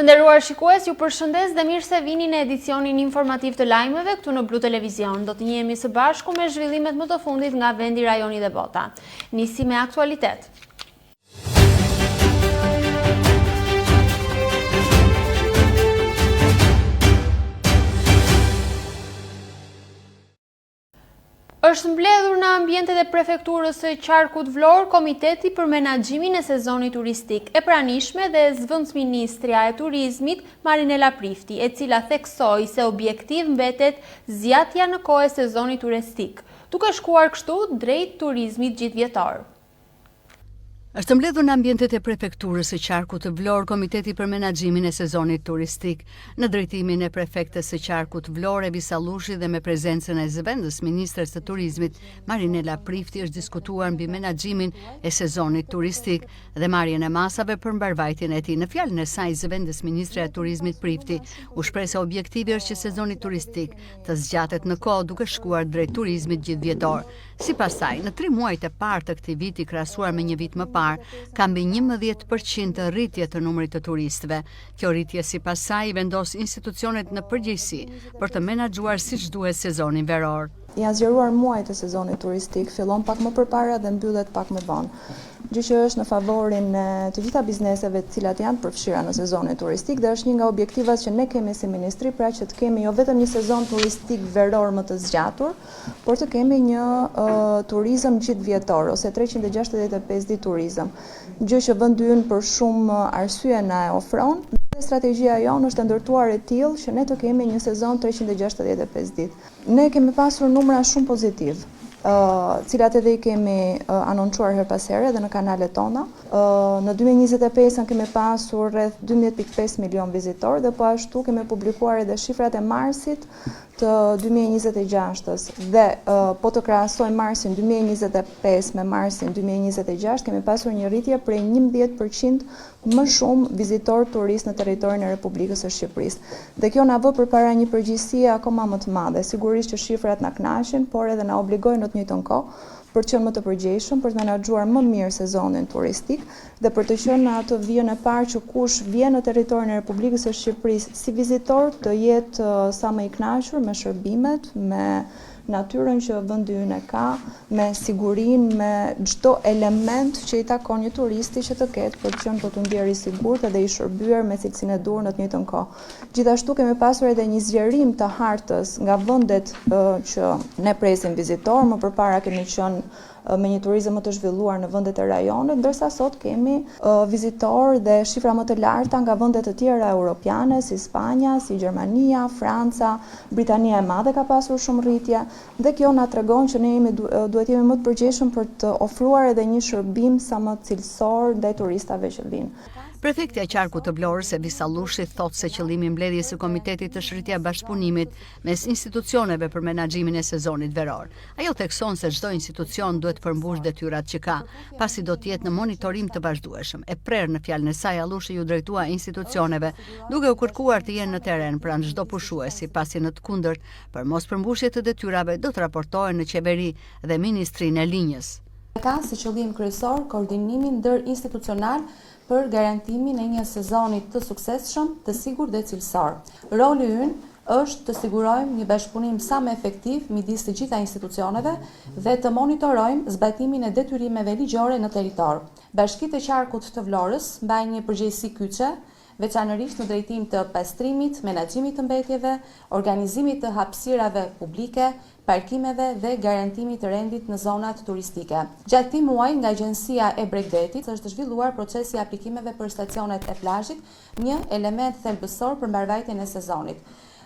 Të nderuar shikues, ju përshëndes dhe mirë se vini në edicionin informativ të lajmeve këtu në Blu Televizion. Do të njihemi së bashku me zhvillimet më të fundit nga vendi, rajoni dhe bota. Nisi me aktualitet. Është mbledhur në ambientet e prefekturës së Qarkut Vlorë Komiteti për Menaxhimin e Sezonit Turistik e pranishme dhe zëvendësministrja e turizmit Marinela Prifti, e cila theksoi se objektiv mbetet zgjatja në kohë e sezonit turistik, duke shkuar kështu drejt turizmit gjithvjetor. Është mbledhur në ambientet e prefekturës së Qarkut të Vlorë Komiteti për Menaxhimin e Sezonit Turistik, në drejtimin e prefektes së Qarkut Vlorë Evi Sallushi dhe me prezencën e zëvendës ministres të turizmit Marinela Prifti është diskutuar mbi menaxhimin e sezonit turistik dhe marrjen e masave për mbarvajtjen e tij. Në fjalën e saj, zëvendës ministre e turizmit Prifti u shpreh se objektivi është që sezoni turistik të zgjatet në kohë duke shkuar drejt turizmit gjithvjetor. Sipas saj, në 3 muajt e parë të këtij viti krahasuar me një vit më parë, ka mbi 11% të rritje të numrit të turistëve. Kjo rritje sipas saj vendos institucionet në përgjegjësi për të menaxhuar siç duhet sezonin veror. Janë zgjeruar muajt e sezonit turistik, fillon pak më përpara dhe mbyllet pak më vonë. Gjë që është në favorin e të gjitha bizneseve të cilat janë përfshira në sezonin turistik dhe është një nga objektivat që ne kemi si ministri, pra që të kemi jo vetëm një sezon turistik veror më të zgjatur, por të kemi një turizëm gjithvjetor ose 365 ditë turizëm. Gjë që vendi ynë për shumë arsye na e ofron. Strategjia jonë është ndërtuar e tillë që ne të kemi një sezon 365 ditë. Ne kemi pasur numra shumë pozitiv, cilat edhe i kemi anoncuar her pas here dhe në kanalet tona. Në 2025 kemi pasur rreth 12.5 milion vizitor dhe po ashtu kemi publikuar edhe shifrat e marsit të 2026-s dhe po të krahasojmë marsin 2025 me marsin 2026, kemi pasur një rritje prej 11% më shumë vizitor turist në territorin e Republikës së Shqipërisë. Dhe kjo na vë përpara një përgjegjësie akoma më të madhe. Sigurisht që shifrat na kënaqin, por edhe na obligojnë në të njëjtën kohë për të qenë më të përgjegjshëm, për të menaxhuar më mirë sezonin turistik dhe për të qenë në atë vijën e parë që kush vjen në territorin e Republikës së Shqipërisë si vizitor të jetë sa më i kënaqur me shërbimet, me natyrën që vendi ynë ka, me sigurinë, me çdo element që i takon një turisti që të ketë për të qenë të ndjerë i sigurt dhe i shërbyer me cilësinë e dur në të njëjtën kohë. Gjithashtu kemi pasur edhe një zgjerim të hartës nga vendet që ne presim vizitor, më përpara kemi qenë me një turizëm më të zhvilluar në vendet e rajonit, ndërsa sot kemi vizitor dhe shifra më të larta nga vendet të tjera europiane, si Spanja, si Gjermania, Franca, Britania e Madhe ka pasur shumë rritje, dhe kjo na tregon që ne duhet jemi më të përgjegjshëm për të ofruar edhe një shërbim sa më cilësor ndaj turistave që vinë. Prefektja e Qarkut të Vlorës Evi Sallushi thotë se qëllimi i mbledhjes së komitetit është rritja e bashkëpunimit mes institucioneve për menaxhimin e sezonit veror. Ajo thekson se çdo institucion duhet të përmbush detyrat që ka, pasi do të jetë në monitorim të vazhdueshëm. E prerë në fjalën e saj, Sallushi ju drejtua institucioneve duke u kërkuar të jenë në terren pranë çdo pushuesi, pasi në të kundërt, për mos përmbushje të detyrave do të raportohen në qeveri dhe Ministrinë e Linjës. Ka si qëllim kryesor koordinimin ndërinstitucional për garantimin e një sezoni të suksesshëm, të sigurt dhe cilësor. Roli ynë është të sigurojmë një bashkëpunim sa më efektiv midis të gjitha institucioneve dhe të monitorojmë zbatimin e detyrimeve ligjore në territor. Bashkitë e Qarkut të Vlorës mbajnë një përgjegjësi kyçe, veçanërisht në drejtim të pastrimit, menaxhimit të mbetjeve, organizimit të hapësirave publike, parkimeve dhe garantimit të rendit në zonat turistike. Gjatë këtij muaji nga Agjencia e Bregdetit është zhvilluar procesi i aplikimeve për stacionet e plazhit, një element thelbësor për mbarvajtjen e sezonit.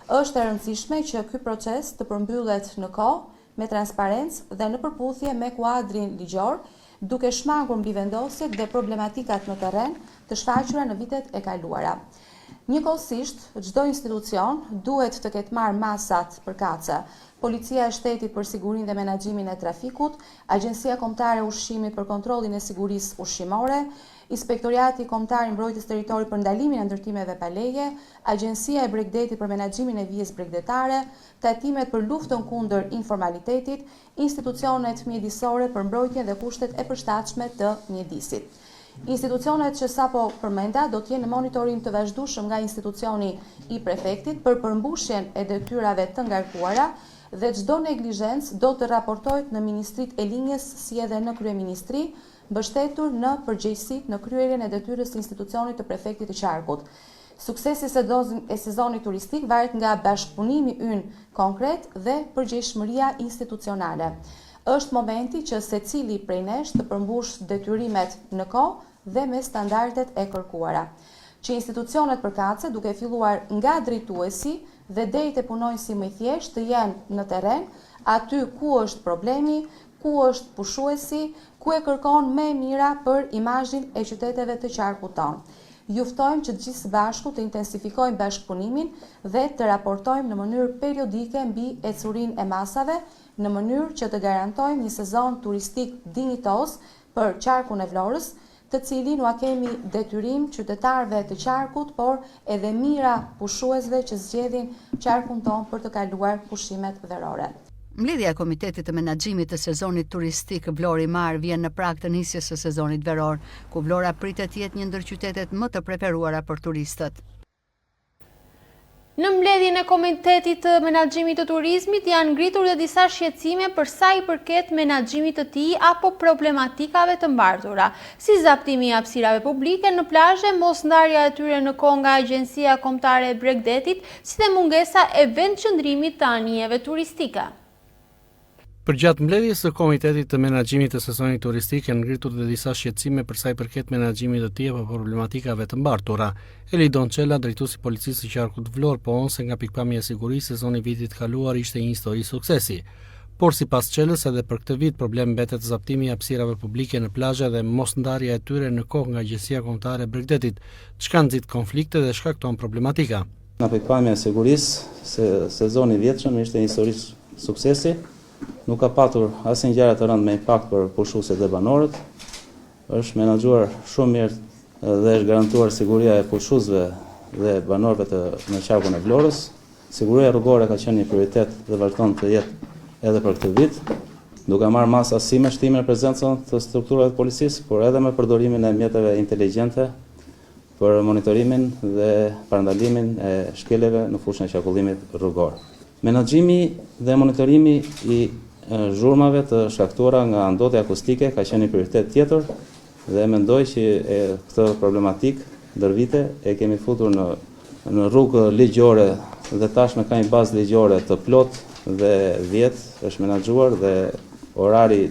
Është e rëndësishme që ky proces të përmbyllet në kohë, me transparencë dhe në përputhje me kuadrin ligjor, duke shmangur mbi vendosjet dhe problematikat në terren të shfaqura në vitet e kaluara. Njëkohësisht, çdo institucion duhet të ketë marrë masat përkatëse. Policia e Shtetit për sigurinë dhe menaxhimin e trafikut, Agjencia Kombëtare e Ushqimit për kontrollin e sigurisë ushqimore, Inspektoriati Kombëtar i Mbrojtjes Territorit për ndalimin e ndërtimeve pa leje, Agjencia e Bregdetit për menaxhimin e vijës bregdetare, tatimet për luftën kundër informalitetit, institucionet mjedisore për mbrojtjen dhe kushtet e përshtatshme të mjedisit. Institucionet që sapo përmenda do të jenë në monitorim të vazhdueshëm nga institucioni i prefektit për përmbushjen e detyrave të ngarkuara dhe çdo neglizhencë do të raportohet në Ministritë e Linjës si edhe në Kryeministri, mbështetur në përgjegjësitë në kryerjen e detyrës së institucionit të prefektit të qarkut. Suksesi e sezonit turistik varet nga bashkëpunimi ynë konkret dhe përgjegjësia institucionale. Është momenti që secili prej nesh të përmbush detyrimet në kohë dhe me standardet e kërkuara. Që institucionet përkatëse, duke filluar nga drejtuesi dhe deri te punonjësi më i thjeshtë, të jenë në terren, aty ku është problemi, ku është pushuesi, ku e kërkon më e mira për imazhin e qyteteve të qarkut tonë. Ju ftojmë që të gjithë së bashku të intensifikojmë bashkëpunimin dhe të raportojmë në mënyrë periodike mbi ecurinë e masave, në mënyrë që të garantojmë një sezon turistik dinjitos për qarkun e Vlorës, të cilin ua kemi detyrim qytetarëve të qarkut, por edhe mira pushuesve që zgjedhin qarkun tonë për të kaluar pushimet verore. Mbledhja e Komitetit të Menaxhimit të Sezonit Turistik Vlori Mar vjen në prag të nisjes së sezonit veror, ku Vlora pritet të jetë një ndër qytetet më të preferuara për turistët. Në mbledhjen e Komitetit të Menaxhimit të Turizmit janë ngritur dhe disa shqetësime për sa i përket menaxhimit të tij apo problematikave të mbartura, si zaptimi i hapësirave publike në plazhe, mos ndarja e tyre në kohë nga Agjencia Kombëtare e Bregdetit, si dhe mungesa e vendqëndrimit të anijeve turistike. Përgjatë mbledhjes së Komitetit të Menaxhimit të Sezonit Turistik janë ngritur dhe disa shqetësime për sa i përket menaxhimit të tij apo problematikave të mbartura. Elidon Çela, drejtuesi i Policisë së Qarkut Vlorë, po se nga pikpamja e sigurisë sezoni vitit kaluar ishte një histori suksesi. Por sipas Çelës, edhe për këtë vit problem mbetet zaptimi i hapësirave publike në plazhe dhe mos ndarja e tyre në kohë nga Agjencia Kombëtare e Bregdetit, çka nxit konflikte dhe shkakton problematika. Nga pikpamja e sigurisë, sezoni i vjetshëm ishte një histori suksesi. Nuk ka patur asnjë gjëra të rëndë me impakt për pushuesit dhe banorët. Është menaxhuar shumë mirë dhe është garantuar siguria e pushuesve dhe banorëve në qarkun e Vlorës. Siguria rrugore ka qenë një prioritet dhe vazhdon të jetë edhe për këtë vit, duke marrë masa si me shtimin e prezencën të strukturave të policisë, por edhe me përdorimin e mjeteve inteligjente për monitorimin dhe parandalimin e shkeleve në fushën e qarkullimit rrugor. Menaxhimi dhe monitorimi i zhurmave të shkaktuara nga ndotja akustike ka qenë një prioritet tjetër dhe mendoj që këtë problematik ndër vite e kemi futur në rrugë ligjore dhe tashmë ka një bazë ligjore të plot dhe vjetë është menaxhuar dhe orari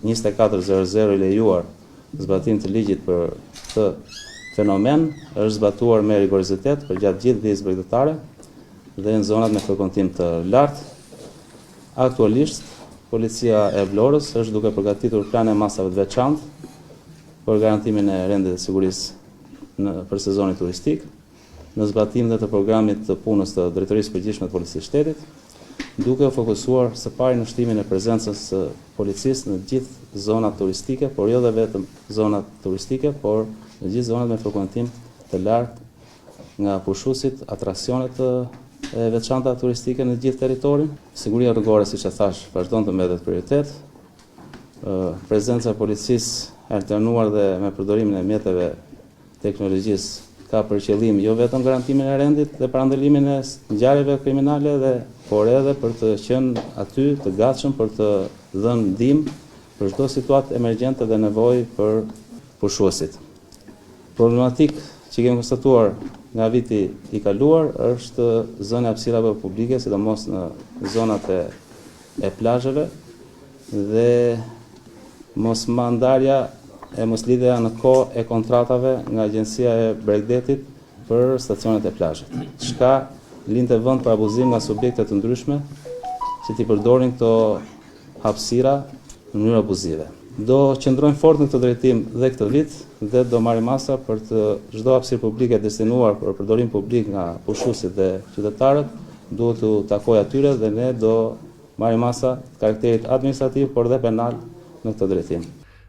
24:00 i lejuar zbatim të ligjit për këtë fenomen është zbatuar me rigorizitet për gjatë gjithë ditës bregdetare dhe në zonat me frekuentim të lartë. Aktualisht, Policia e Vlorës është duke përgatitur plane masave të veçantë për garantimin e rendit të sigurisë për sezonin turistik, në zbatim dhe të programit të punës të Drejtorisë Përgjithshme të Policisë së Shtetit, duke u fokusuar së pari në shtimin e prezencës së policisë në gjithë zonat turistike, por jo dhe vetëm zonat turistike, por në gjithë zonat me frekuentim të lartë nga pushuesit, atraksionet e veçanta turistike në gjithë territorin. Siguria rrugore, siç e thash, vazhdon të mbetet prioritet. Prezenca e policisë alternuar dhe me përdorimin e mjeteve teknologjisë ka për qëllim jo vetëm garantimin e rendit dhe parandalimin e ngjarjeve kriminale, por edhe për të qenë aty të gatshëm për të dhënë ndihmë për çdo situatë emergjente dhe nevojë për pushuesit. Problematikë që kemi konstatuar nga viti i kaluar është zona e hapësirave publike, sidomos në zonat e plazheve dhe mosmandarja e moslidhja në kohë e kontratave nga Agjencia e Bregdetit për stacionet e plazhit. Çka linte vend për abuzim nga subjekte të ndryshme që t'i përdorin këto hapësira në mënyrë abuzive. Do qëndrojmë fort në këtë drejtim dhe këtë vit dhe do marrim masa për të çdo hapësirë publike destinuar për përdorim publik nga pushuesit dhe qytetarët, duhet të takojë atyre dhe ne do marrim masa të karakterit administrativ por dhe penal në këtë drejtim.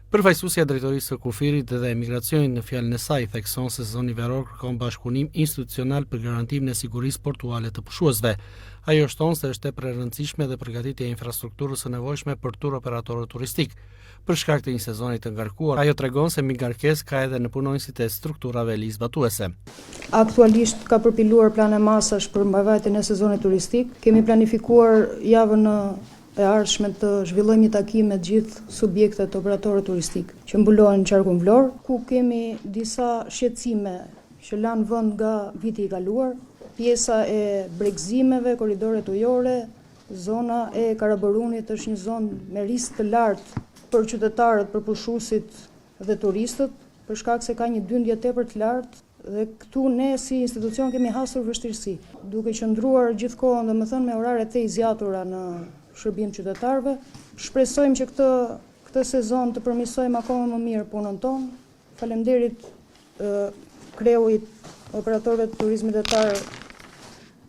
Përfaqësuesja e drejtorisë së kufirit dhe emigracionit në fjalën e saj thekson se sezoni veror kërkon bashkëpunim institucional për garantimin e sigurisë portuale të pushuesve. Ajo shton se është tepër e rëndësishme dhe përgatitja e infrastrukturës së nevojshme për tur operatorët turistik. Për shkak të një sezoni të ngarkuar, ajo tregon se ngarkesë ka edhe në punonësit e strukturave lizbatuese. Aktualisht ka përpiluar plane masash për mbajvajtjen e sezonit turistik. Kemi planifikuar javën e ardhshme të zhvillojmë një takim me gjithë subjektet operatorë turistik që mbulohen në qarkun Vlorë, ku kemi disa shqetësime që lanë vend nga viti i kaluar, pjesa e bregëzimeve, korridoret ujore, zona e Karabërunit është një zonë me risk të lartë për qytetarët, për pushuesit dhe turistët, për shkak se ka një dyndje tepër të lartë dhe këtu ne si institucion kemi hasur vështirësi, duke qëndruar gjithkohën domethënë me orare të zgjatura në shërbim qytetarëve. Shpresojmë që këtë sezon të përmirësojmë akoma më mirë punën tonë. Faleminderit kreut operatorëve të turizmit detar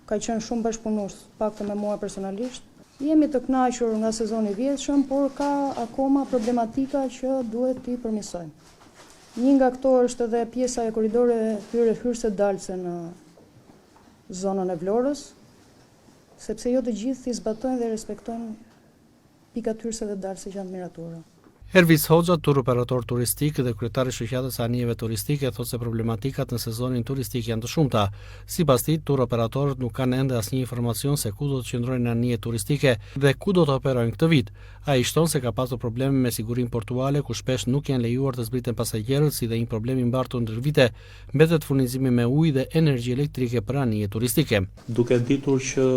ka qenë shumë bashkëpunues, paktën me mua personalisht. Jemi të kënaqur nga sezoni i vjetshëm, por ka akoma problematika që duhet t'i përmirësojmë. Një nga këto është edhe pjesa e korridoreve hyrëse dalse në zonën e Vlorës, sepse jo të gjithë i zbatojnë dhe respektojnë pikat hyrëse dhe dalse që janë miratura. Ervis Hoxha, tur operator turistik dhe kryetari i shoqatës së anijeve turistike, thotë se problematikat në sezonin turistik janë të shumta. Sipas tij, tur operatorët nuk kanë ende asnjë informacion se ku do të qëndrojnë anije turistike dhe ku do të operojnë këtë vit. Ai shton se ka pasur probleme me sigurinë portuale, ku shpesh nuk janë lejuar të zbriten pasagerët, si dhe një problem i mbartur ndër vite, mbetet furnizimi me ujë dhe energji elektrike për anije turistike. Duke ditur që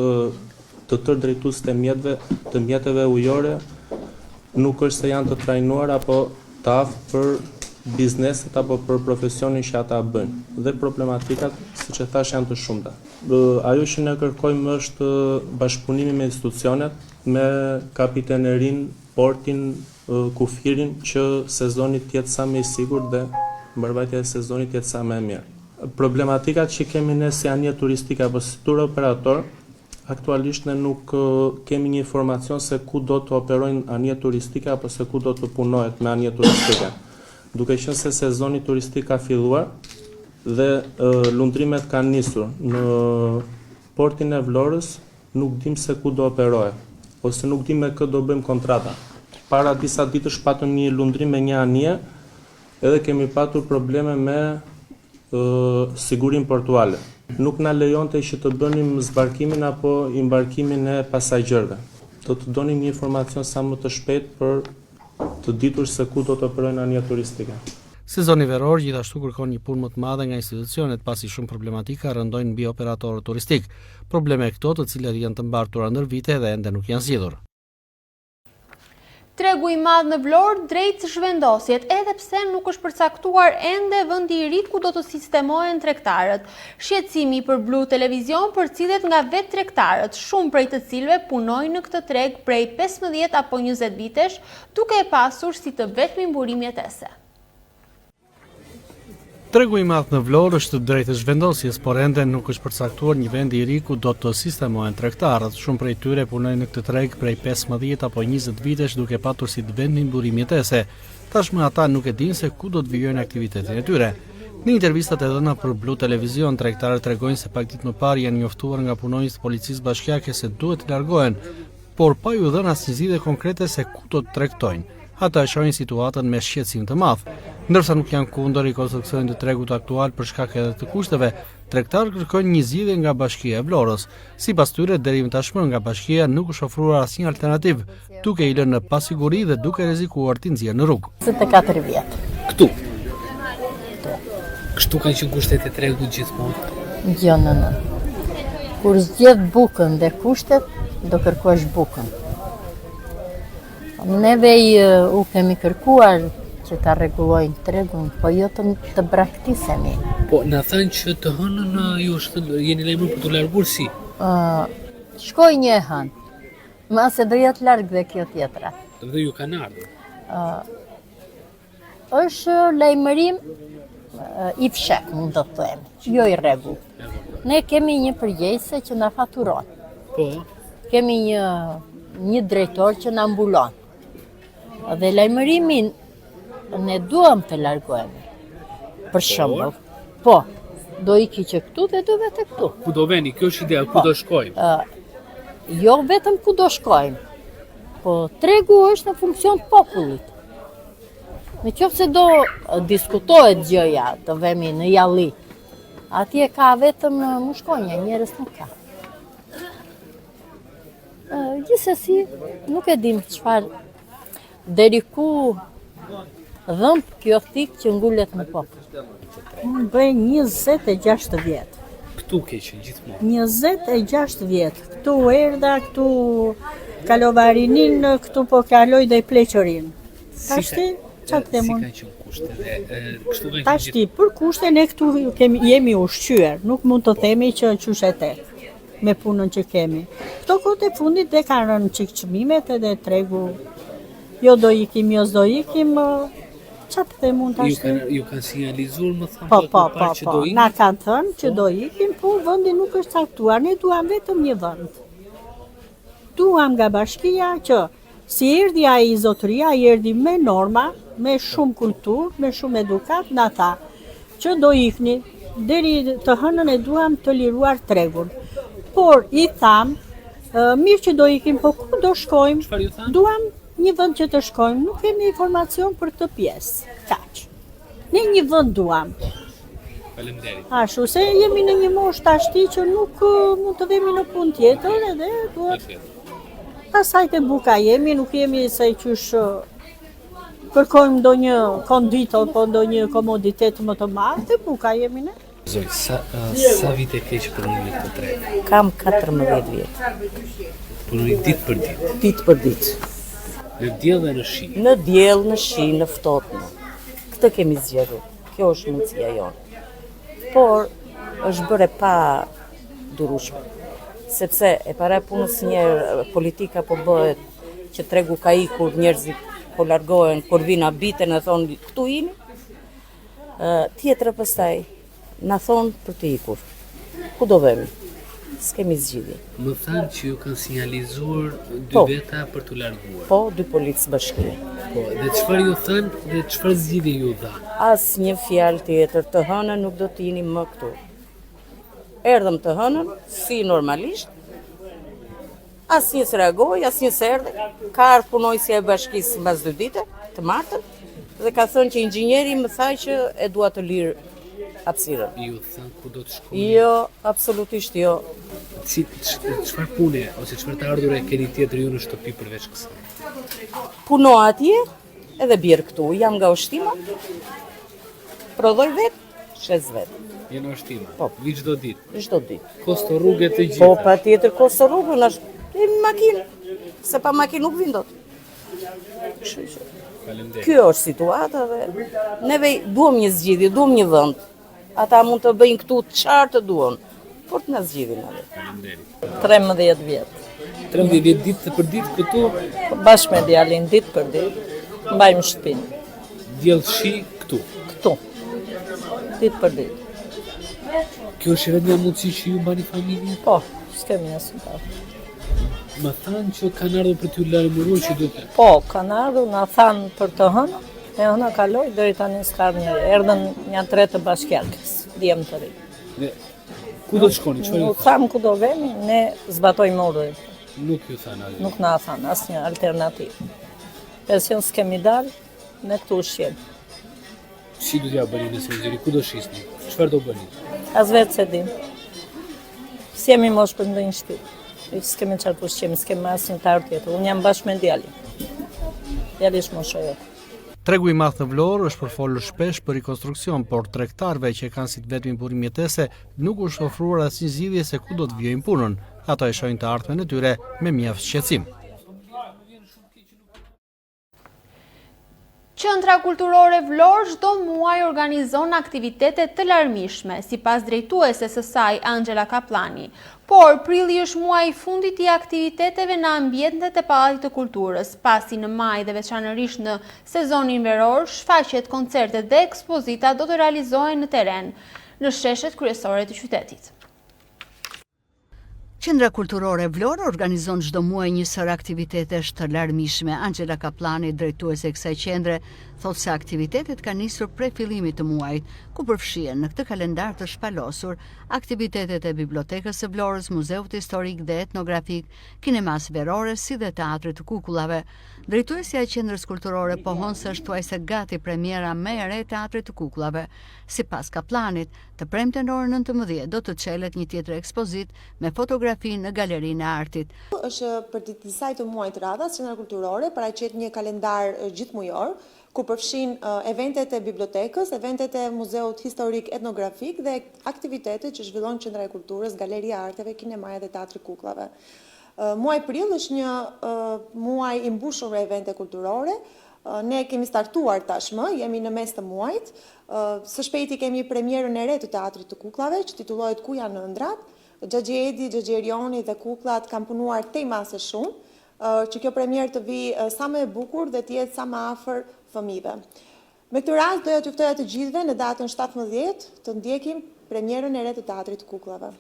të tërë drejtuesit të mjeteve ujore nuk është se janë të trajnuar apo të aftë për bizneset apo për profesionin që ata bëjnë. Dhe problematikat, siç e thash, janë të shumta. Ajo që ne kërkojmë është bashkëpunimi me institucionet, me kapitenerinë, portin, kufirin, që sezoni të jetë sa më i sigurt dhe mbarvajtja e sezonit të jetë sa më e mirë. Problematikat që kemi ne si anije turistike apo si tur operator, aktualisht ne nuk kemi një informacion se ku do të operojnë anije turistike apo se ku do të punohet me anije turistike. Duke qenë se sezoni turistik ka filluar dhe lundrimet kanë nisur në portin e Vlorës, nuk dim se ku do operohet ose nuk dim me kë do bëjmë kontrata. Para disa ditësh patëm një lundrim me një anije, edhe kemi patur probleme me sigurinë portuale. Nuk na lejonte që të bënim zbarkimin apo embarkimin e pasagjerëve. Do të donim një informacion sa më të shpejt për të ditur se ku do të operojnë anija turistike. Sezoni veror gjithashtu kërkon një punë më të madhe nga institucionet, pasi shumë problematika rëndojnë mbi operatorët turistik. Probleme këto, të cilat janë të mbartura ndër vite dhe ende nuk janë zgjidhur. Tregu i madh në Vlorë drejt zhvendosjet, edhe pse nuk është përcaktuar ende vendi i ri ku do të sistemohen tregtarët. Shqetësimi për Blu Televizion përcillet nga vetë tregtarët, shumë prej të cilëve punojnë në këtë treg prej 15 apo 20 vitesh, duke e pasur si të vetmi burim jetese. Tregu i madh në Vlorë është drejt zhvendosjes, por ende nuk është përcaktuar një vend i ri ku do të sistemohen tregtarët. Shumë prej tyre punojnë në këtë treg prej 15 apo 20 vitesh, duke patur si të vendin burim jetese. Tashmë ata nuk e dinë se ku do të vijojnë aktivitetin e tyre. Në intervistat e dhëna për Blu Televizion, tregtarët tregojnë se pak ditë më parë janë njoftuar nga punonjës të policisë bashkiake se duhet të largohen, por pa ju dhënë asnjë zgjidhje konkrete se ku do të tregtojnë. Ata e shohin situatën me shqetësim të madh. Ndërsa nuk janë kundër rikonstruksionit të tregut aktual për shkak edhe të kushteve, tregtarët kërkojnë një zgjidhje nga Bashkia e Vlorës. Sipas tyre, deri më tashmë nga Bashkia nuk është ofruar asnjë alternativë, duke i lënë në pasiguri dhe duke rrezikuar të nxjerrë në rrugë. 24 vjet. Këtu. Kështu kanë qenë kushtet e tregut gjithmonë. Jo, në. Kur zgjedh bukën dhe kushtet, do kërkosh bukën. Neve u kemi kërkuar që ta rregullojnë tregun, po jo të braktisemi. Po, na thënë që të hënën ju jeni lajmëruar për të larguar si? Shkoj një hënë, mase do jetë larg dhe kjo tjetra. Dhe ju kanë ardhur? Është lajmërim i fshek, mund të themi, jo i rregull. Ne kemi një përgjegjëse që na faturon. Po. Kemi një drejtor që na mbulon. Dhe lajmërimin ne duam të largohemi. Për shembull, po, do iki që këtu dhe do vete këtu. Ku do veni? Kjo është ideja, ku do shkojmë? Jo vetëm ku do shkojmë, po tregu është në funksion të popullit. Në qoftë se do diskutohet gjëja, të vemi në jalli, atje ka vetëm mushkonja, njerëz nuk ka. Gjithsesi, nuk e dim çfarë deri ku dhëmb kjo thik që ngullet në popull. Unë bëj 26 vjet. Këtu ke qenë gjithmonë. 26 vjet. Këtu erdha, këtu kalova rinin, këtu po kaloj dhe pleqërin. Tashti, çfarë them unë? Si ka qenë kushte dhe kështu kanë Tashti, për kushte ne këtu jemi ushqyer, nuk mund të themi që qysh e tek me punën që kemi. Këto kohët e fundit dhe kanë rënë çik çmimet edhe tregu. Jo do ikim, jo s'do ikim. Çfarë them unë tashti? Ju kanë sinjalizuar më thamë që do ikim? Na kanë thënë që do ikim, po vendi nuk është caktuar, ne duam vetëm një vend. Duam nga bashkia që si erdhi ai zotëria, i erdhi me norma, me shumë kulturë, me shumë edukat, na tha që do ikni, deri të hënën e duam të liruar tregun. Por i tham, mirë që do ikim, po ku do shkojmë? Çfarë ju thanë? Duam një vend që të shkojmë, nuk kemi informacion për këtë pjesë. Kaq. Ne një vend duam. Faleminderit. Ashtu se jemi në një moshë tashti që nuk mund të vemi në punë tjetër edhe duhet. Pasaj të buka jemi, nuk jemi se qysh kërkojmë ndonjë kondito apo ndonjë komoditet më të madh, të buka jemi ne. Zoj, sa vite ke që punoni këtë treg? Kam 14 vjet. Punoni ditë për ditë? Ditë për ditë. Në diell dhe në shi? Në diell, në shi, në ftohtë. Këtë kemi zgjedhur. Kjo është mundësia jonë. Por është bërë pa durueshme. Sepse e para punës njerë politika po bëhet që tregu ka ikur, njerëzit po largohen, kur vina biten e thonë këtu jemi. Tjetër pastaj na thonë për të ikur. Ku do vemi? S'kemi zgjidhje. Më thanë që ju kanë sinjalizuar dy veta për të larguar. Po, 2 policë bashkie. Po, dhe çfarë ju thanë dhe çfarë zgjidhje ju dha? Asnjë fjalë tjetër, të hënën nuk do të jeni më këtu. Erdhëm të hënën, si normalisht, asnjë s'reagoi, asnjë s'erdhi. Ka ardhur punojësja e bashkisë mbas 2 ditë, të martën, dhe ka thënë që inxhinieri më tha që e dua të lirë hapësirën. Ju thanë ku do të shkoni? Jo, absolutisht jo. Çfarë pune ose çfarë të ardhur e keni tjetër ju në shtëpi përveç kësaj? Puno atje, edhe bjerë këtu, jam nga ushtima, prodhoj vetë, shes vetë. Je në ushtim? Po. Vi çdo ditë? Çdo ditë. Kosto rrugë të gjitha? Po, patjetër kosto rrugë, na kemi makinë, se pa makinë nuk vin dot. Kështu që. Faleminderit. Kjo është situata dhe neve duam një zgjidhje, duam një vend. Ata mund të bëjnë këtu çfarë të duan, por të na zgjidhin edhe. Faleminderit. 13 vjet. 13 ditë për ditë këtu? Bashkë me djalin ditë për ditë, mbajmë shtëpinë. Diell shi këtu? Këtu. Ditë për ditë. Kjo është edhe një mundësi që ju bani familje? Po, s'kemi asnjë. Më thanë që kanë ardhur për t'ju lajmëruar që do të. Po, kanë ardhur, na thanë për të hënë, e hëna kaloi deri tani s'ka njëri. Erdhën janë 3 të bashkjarkës, djem të ri. Dhe ku do të shkoni? Çfarë? Nuk tham ku do vemi, ne zbatojmë urdhrin. Nuk ju thanë asgjë. Nuk na thanë asnjë alternativë. Pension s'kemi dalë, ne këtu ushqim. Si do t'ja bëni nëse nxjerri? Ku do shisni? Çfarë do bëni? As vetë se dim. S'jemi mosh për ndonjë shtëpi. S'kemi çfarë të ushqim, s'kemi asnjë tarë tjetër. Unë jam bashkë me djalin. Djali është mosha jote. Tregu i madh në Vlorë është përfolur shpesh për rikonstruksion, por tregtarëve që kanë si të vetmin burim jetese nuk është ofruar asnjë zgjidhje se ku do të vijojnë punën. Ato e shohin të ardhmen e tyre me mjaft shqetësim. Qendra Kulturore Vlorë çdo muaj organizon aktivitete të larmishme, sipas drejtueses së saj Angela Kaplani. Por prilli është muaji i fundit i aktiviteteve në ambientet e Pallatit të Kulturës, pasi në maj dhe veçanërisht në sezonin veror, shfaqjet, koncerte dhe ekspozita do të realizohen në teren, në sheshet kryesore të qytetit. Qendra Kulturore Vlorë organizon çdo muaj një sër aktivitetesh të larmishme. Angela Kaplani, drejtuese e kësaj qendre, Thotë se aktivitetet kanë nisur prej fillimit të muajit, ku përfshihen në këtë kalendar të shpalosur aktivitetet e Bibliotekës së Vlorës, Muzeut Historik dhe Etnografik, Kinemas Verore si dhe Teatrit të Kukullave. Drejtuesja e Qendrës Kulturore pohon se është thuajse gati premiera më e re e Teatrit të Kukullave. Sipas kaplanit, të premten orën 19 do të çelet një tjetër ekspozit me fotografi në Galerinë e Artit. Është për disa të muajit radhas, Qendra Kulturore paraqet një kalendar gjithmujor, ku përfshin eventet e bibliotekës, eventet e Muzeut Historik Etnografik dhe aktivitetet që zhvillon Qendra e Kulturës, Galeria e Arteve, Kinemaja dhe Teatri Kukullave. Muaj prill është një muaj i mbushur me evente kulturore. Ne kemi startuar tashmë, jemi në mes të muajit. Së shpejti kemi premierën e re të Teatrit të Kukullave, që titullohet Ku janë ëndrat. Xhaxhi Edi, Xhaxhi Erioni dhe Kukullat kanë punuar temase shumë, që kjo premierë të vi sa më e bukur dhe të jetë sa më afër fëmijëve. Me këtë rast doja t'ju ftoja të gjithëve në datën 17 të ndjekim premierën e re të Teatrit të Kukullave.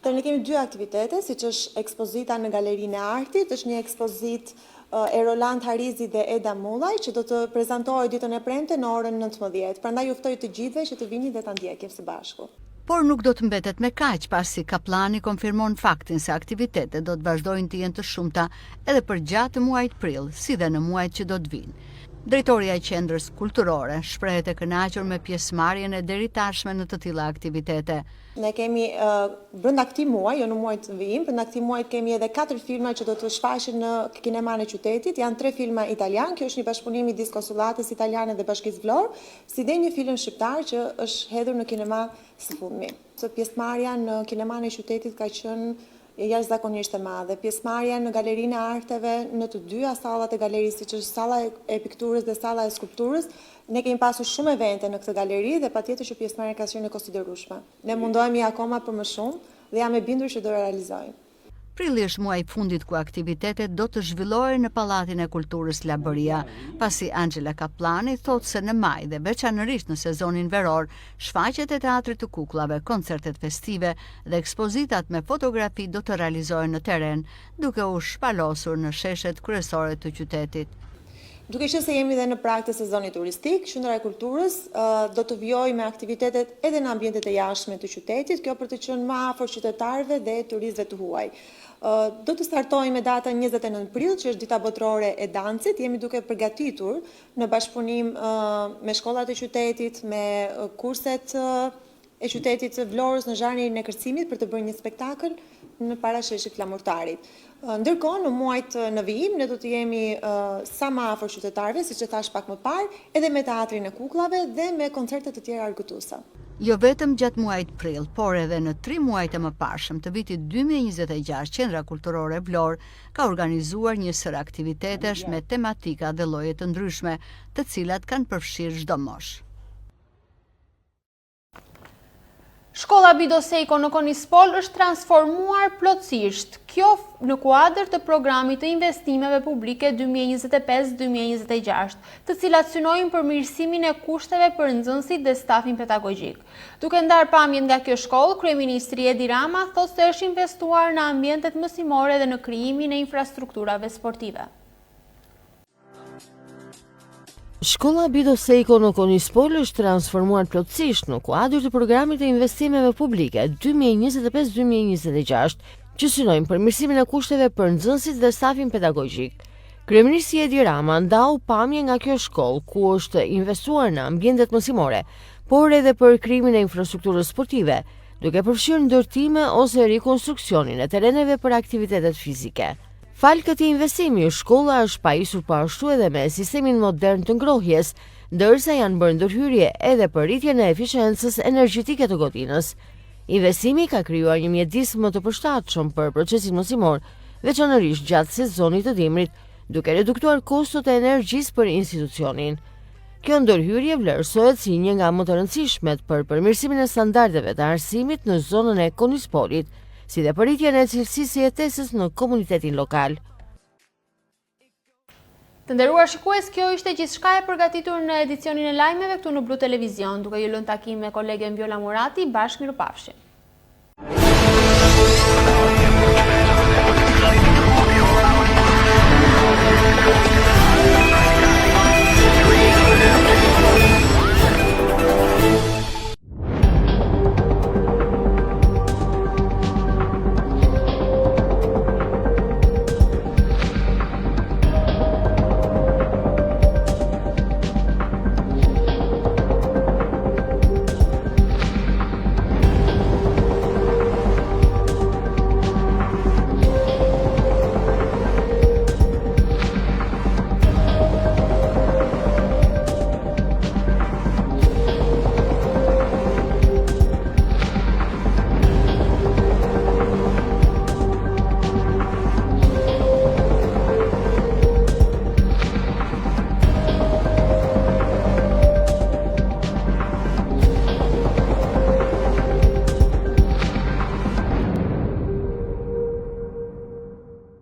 Ne kemi dy aktivitete, siç është ekspozita në Galerinë e Artit, është një ekspozitë e Roland Harizi dhe Eda Mullaj, që do të prezantohet ditën e premte në orën 19. Prandaj ju ftoj të gjithëve që të vini dhe ta ndjekim së bashku. Por nuk do të mbetet me kaq, pasi kaplani konfirmon faktin se aktivitetet do të vazhdojnë të jenë të shumta edhe për gjatë muajit prill, si dhe në muajt që do të vinë. Drejtoria e Qendrës Kulturore shprehet e kënaqur me pjesëmarrjen e deri tashme në të tilla aktivitete. Ne kemi brenda këtij muaji, jo në muajin të vijim, brenda këtij muaji kemi edhe 4 filma që do të shfaqen në Kinemanë e qytetit. Janë 3 filma italian, kjo është një bashkëpunim midis Konsullatës Italiane dhe Bashkisë Vlorë, si dhe një film shqiptar që është hedhur në kinema së fundmi. Pjesëmarrja në Kinemanë e qytetit ka qenë jashtëzakonisht e madhe. Pjesëmarrja në Galerinë e Arteve, në të dyja sallat e galerisë, siç është salla e pikturës dhe salla e skulpturës, ne kemi pasur shumë evente në këtë galeri dhe patjetër që pjesëmarrja ka qenë e konsiderueshme. Ne mundohemi akoma për më shumë dhe jam e bindur që do realizojmë. Prilli është muaj i fundit ku aktivitetet do të zhvillohen në Pallatin e Kulturës Labëria, pasi Angela Kaplani thotë se në maj dhe veçanërisht në sezonin veror, shfaqjet e Teatrit të Kukullave, koncertet festive dhe ekspozitat me fotografi do të realizohen në teren, duke u shpalosur në sheshet kryesore të qytetit. Duke qenë se jemi dhe në prag të sezonit turistik, Qendra e Kulturës do të vijojë me aktivitetet edhe në ambientet e jashtme të qytetit, kjo për të qenë më afër qytetarëve dhe turistëve të huaj. Do të startojmë me datën 29 prill, që është dita botërore e dancit. Jemi duke përgatitur në bashkëpunim me shkollat e qytetit, me kurset e qytetit të Vlorës në zhanrin e kërcimit për të bërë një spektakël në parasheshit flamurtarit. Ndërkohë, në muajt në vijim, ne do të jemi sa më afër qytetarëve, siç e thash pak më parë, edhe me Teatrin e Kukullave dhe me koncerte të tjera argëtuese. Jo vetëm gjatë muajit prill, por edhe në 3 muajt e mëparshëm të vitit 2026, Qendra Kulturore Vlorë ka organizuar një sër aktivitetesh me tematika dhe lloje të ndryshme, të cilat kanë përfshirë çdo moshë. Shkolla Bidoseiko në Konispol është transformuar plotësisht, kjo në kuadër të programit të investimeve publike 2025-2026, të cilat synojnë përmirësimin e kushteve për nxënësit dhe stafin pedagogjik. Duke ndarë pamjen nga kjo shkollë, Kryeministri Edi Rama thotë se është investuar në ambientet mësimore dhe në krijimin e infrastrukturave sportive. Shkolla Bidoseiko në Konispol është transformuar plotësisht në kuadër të programit të investimeve publike 2025-2026, që synojnë përmirësimin e kushteve për nxënësit dhe stafin pedagogjik. Kryeministri Edi Rama ndau pamje nga kjo shkollë, ku është investuar në ambientet mësimore, por edhe për krijimin e infrastrukturës sportive, duke përfshirë ndërtime ose rikonstruksionin e tereneve për aktivitetet fizike. Fal këtij investimi, shkolla është pajisur ashtu edhe me sistemin modern të ngrohjes, ndërsa janë bërë ndërhyrje edhe për rritjen e eficiencës energjetike të godinës. Investimi ka krijuar një mjedis më të përshtatshëm për procesin mësimor, veçanërisht gjatë sezonit të dimrit, duke reduktuar kostot e energjisë për institucionin. Kjo ndërhyrje vlerësohet si një nga më të rëndësishmet për përmirësimin e standardeve të arsimit në zonën e Konispolit, si dhe përritjen e cilësisë së jetesës në komunitetin lokal. Të nderuar shikues, kjo ishte gjithçka e përgatitur në edicionin e lajmeve këtu në Blu Televizion. Duke ju lënë takim me kolegen Viola Murati, bashkë mirupafshim.